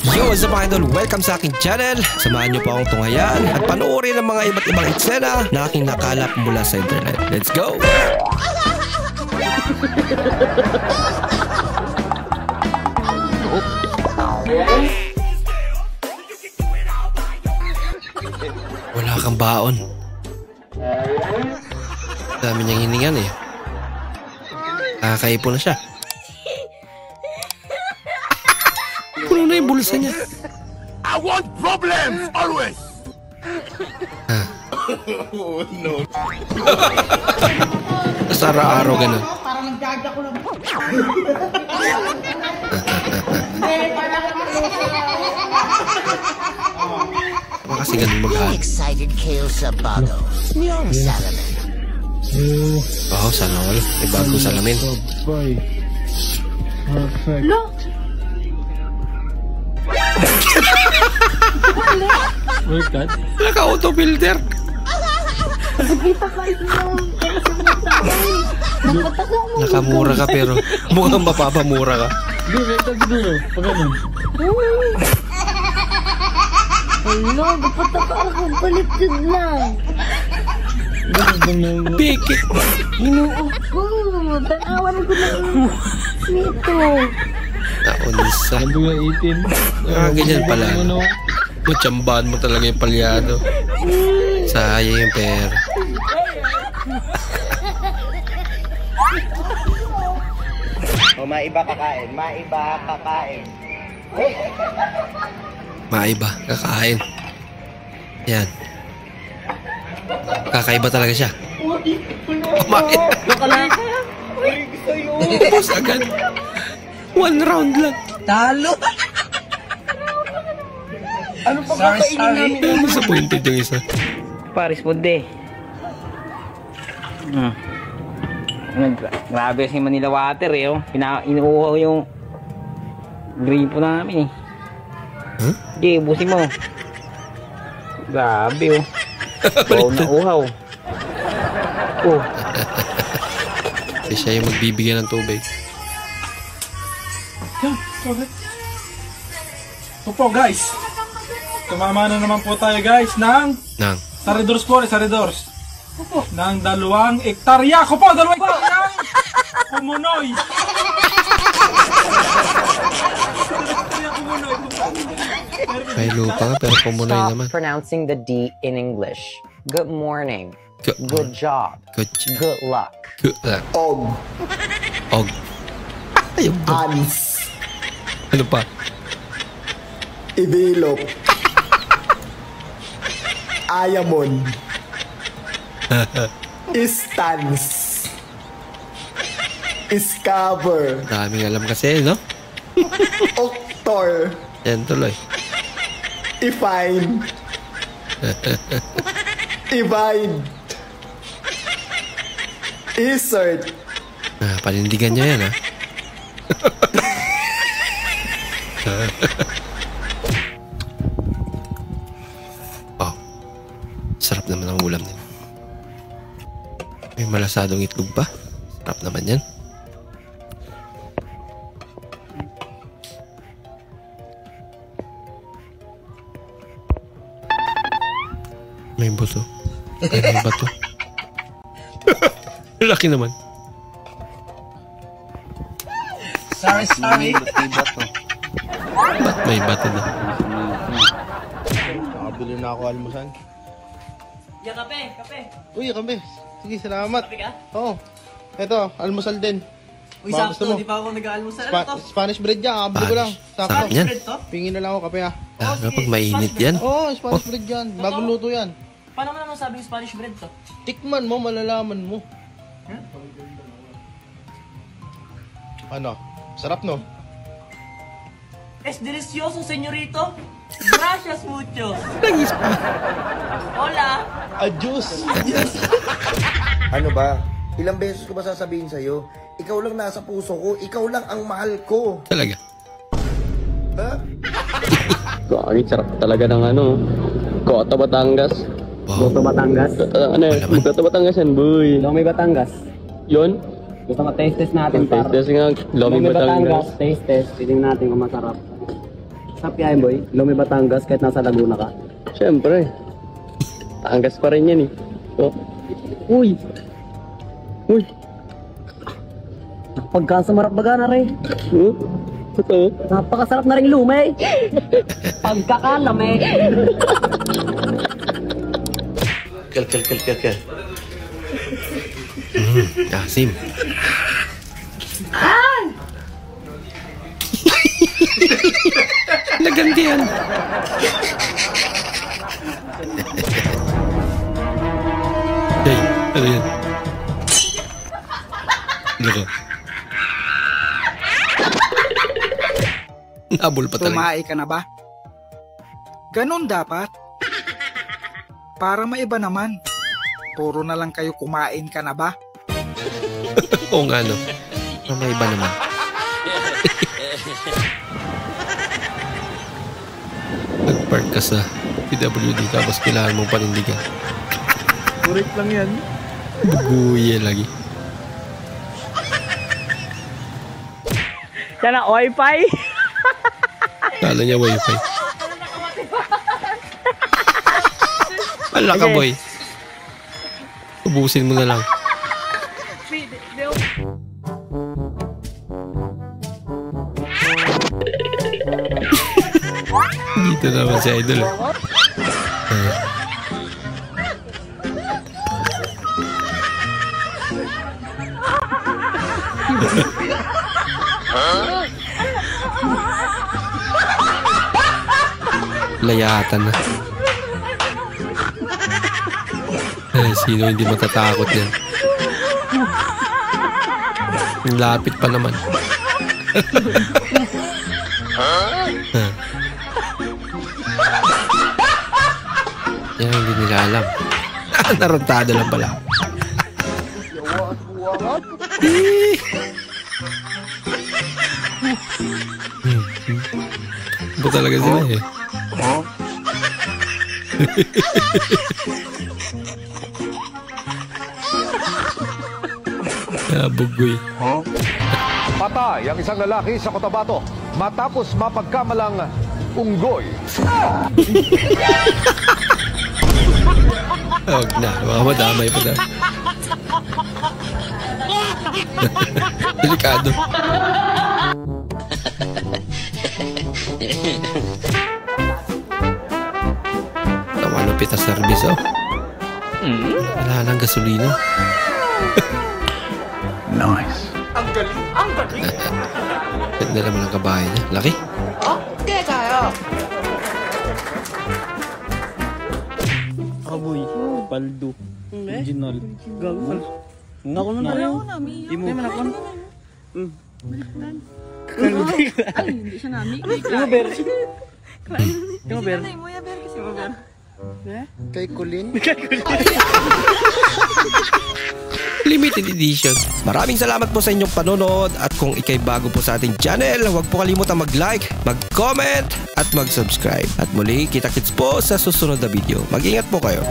Yo, what's up mga idol? Welcome sa aking channel. Samahan niyo po akong tunghayan at panoorin ang mga iba't ibang eksena na aking nakalap mula sa internet. Let's go! Wala kang baon. Dami niyang hiningan eh. Kakaipon na siya. Puno na yung bulsa niya. I want problems always. Oh no. Tapos araw-araw ganun. Parang nagjaja ko lang. Baka kasi ganun mag-hal. Excited kayo sa bagong salamin. Wow, sana all. May bagong salamin. Look! Naka-auto-filter. Nakikita ka lang. Nakamura ka pero mukhang mapapamura ka. Hello, napataka ako. Baliktad lang. Pikit. Inuok ko. Tanawan ko lang nito. Naunisa. Ganyan pala. Matsambahan mo talaga yung palyado. Sayang yung pera. O, maiba kakain. Maiba kakain. Maiba, kakain. Yan. Kakaiba talaga siya. Kumain. Ubus agad. 1 round lang. Talo! Ano pa kakainin namin? Disappointed yung isa. Pa-responde. Grabe si Manila Water eh. Oh. Inuuhaw yung gripo namin eh. Huh? Sige, ubusin mo. Grabe oh. Uhaw na uhaw. Oh. Kasi siya yung magbibigyan ng tubig. Ito po guys. Tumama na naman po tayo guys ng Saridors po, Saridors. Ng 2 hektarya. Ko po, 2 hektarya ng Kumunoy. May lupa nga pero Kumunoy naman. Stop pronouncing the D in English. Good morning. Good job. Good luck. Good luck. Og. Og. Ayun ba? Ans. Ano pa? Ibilok. Ayamon. Istance. Iscover. Daming alam kasi, no? Octor. Yan tuloy. Ifine. Divide. Insert. Panindigan niya yan, ha? Oh. Sarap naman ang ulam nila. May malasadong itlog pa. Sarap naman yan. May buto. May bato. Laki naman. Sorry. Ba't may bato na? Nakabili na ako almusan. Ya, kape. Uy, kape. Sige, salamat. Kape ka? Oo. Ito, almusal din. Uy, Baka gusto sakto. mo? Di pa ako nag-aalmusal. Ano to? Spanish bread yan. Kabili ko lang. Sarap Sakto. yan. Bread to? Pingin na lang ako kape ha. Kapag mainit yan. Oo, Spanish bread yan. Bagong luto yan. Paano mo naman sabing Spanish bread to? Tikman mo, malalaman mo. Ano? Sarap no? Es delicioso, señorito. Gracias mucho. Hola. Adios. Ano ba? Ilang beses ko ba sasabihin sa'yo? Ikaw lang nasa puso ko. Ikaw lang ang mahal ko. Talaga. Ha? Ang sarap talaga ng ano. Kota Batangas. Wow. Kota Batangas. Ano eh? Kota Batangas yan, boy. Lomi Batangas. Yun? Gusto mo taste natin para. Taste nga. Lomi Batangas. Taste test. Tingnan natin kung masarap. Sa piyahin, boy. Lumi Batangas kahit nasa Laguna ka. Siyempre. Batangas pa rin yan eh. Oh. Uy! Uy! Pagkasamarap baga na rin. Ito. Napakasarap na rin lumay. Pagkakalame. Kel. Asim. Nagantihan. Hey, ano yan? Loko. Nabol pa talaga. Tumae ka na ba? Ganon dapat. Para maiba naman. Puro na lang kayo kumain ka na ba? Oo nga no. Para maiba naman. Nag-park ka sa PWD tapos kailangan mong panindigan. Correct lang yan. Buguye lagi. Yan ang wifi. Kala niya wifi. Wala ka boy. Ubusin mo na lang. Dito naman si Idol. Layatan na. Sino hindi matatakot yan? Lapit pa naman. Yan hindi nila alam. Narantado lang pala. Ito talaga sila eh. Bugoy. Patay ang isang lalaki sa Cotabato matapos mapagkamalang unggoy. Huwag na, baka madamay pa na. Delikado. Tama ng pita service oh. Wala lang gasolina. Nice. Ang galing. Ang galing. Ganda naman ang kabahay niya. Laki. Okay tayo. Aboy. Paldo. Original. Gago. Ngako na tayo. Imo. Hindi siya nami. Imo ber. Imo ber. Kay Kulin. Limited edition. Maraming salamat po sa inyong panonood at kung ikay bago po sa ating channel, huwag po kalimutan mag-like, mag-comment at mag-subscribe. At muli, kita-kits po sa susunod na video. Mag-ingat po kayo.